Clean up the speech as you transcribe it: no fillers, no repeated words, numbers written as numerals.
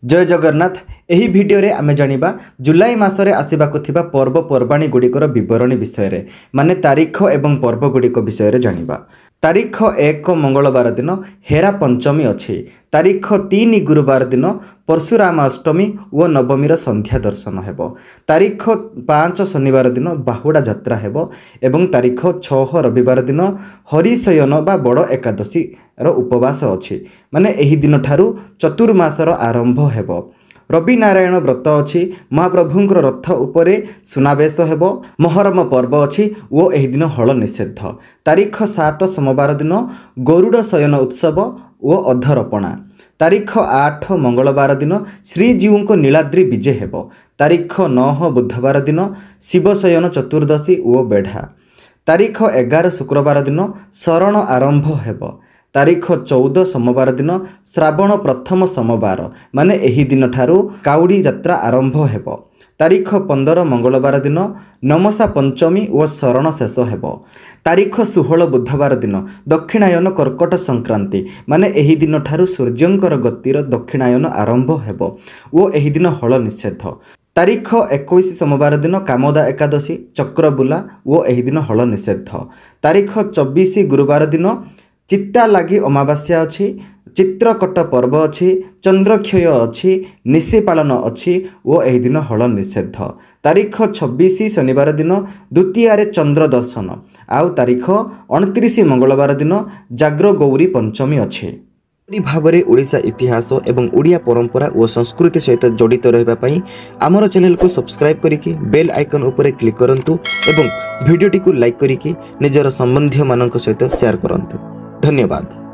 जय जगन्नाथ। एही भिडियो रे आमे जानिबा जुलाई मासरे आसिबाकु थिबा पर्वपर्वाणी गुड़िकर बरणी विषय माने तारीख एवं पर्व गुड़िक विषय जानिबा। तारीख 1 मंगलवार दिन हेरा पंचमी अच्छी। तारीख 3 गुरुवार दिन परशुराम अष्टमी व नवमीर संध्या दर्शन हेबो। तारीख 5 शनिवार दिन बाहुड़ा यात्रा हेबो एवं तारीख 6 रविवार दिन हरिशयन बा बड़ एकादशी रो उपवास अच्छी। माने एही दिन ठारू चतुर्मासर आरंभ हेबो। रवि नारायण व्रत अच्छी। महाप्रभुंकर रथ उपरे सुनावेश हेबो। मोहरम पर्व अच्छी वो एही दिन हल निषेध। तारीख 7 सोमवार दिन गरुड़ शयन उत्सव वो अधरपणा। तारीख 8 मंगलवार दिन श्रीजीऊ को नीलाद्रि विजे हेबो। तारीख 9 बुधवार दिन शिवशयन चतुर्दशी वो बेढ़ा। तारीख 11 शुक्रवार दिन शरण आरंभ हेबो। तारीख 14 सोमवार दिन श्रावण प्रथम सोमवार माने एही दिन ठारू काउड़ी यात्रा आरंभ हेबो। तारीख 15 मंगलवार दिन नमसा पंचमी और शरण शेष हेबो। तारीख 16 बुधवार दिन दक्षिणायन कर्कट संक्रांति माने एही दिन ठारू सूर्यंकर गतिर दक्षिणायन आरंभ हेबो वो एही दिन हल निषेध। तारीख 21 सोमवार दिन कामोदा एकादशी चक्रबुला वो एही दिन हल निषेध। तारीख 24 गुरुवार दिन चित्ता लगी अमावास्या अच्छी। चित्रकट पर्व अच्छी। चंद्रक्षय अच्छी। निशी पालन अच्छी वो एही दिन हल निषेध। तारीख 26 शनिवार दिन द्वितीय चंद्र दर्शन। आउ तारीख 29 मंगलवार दिन जाग्र गौरी पंचमी अच्छी। भाव में ओडिशा इतिहास एवं ओडिया परंपरा और संस्कृति सहित जड़ित रही आमर चैनल को सब्सक्राइब करिकी बेल आइकन उपरे क्लिक करंतु एवं वीडियोटी को लाइक करिकी निजर संबंधी मानक सहित शेयर करंतु। धन्यवाद।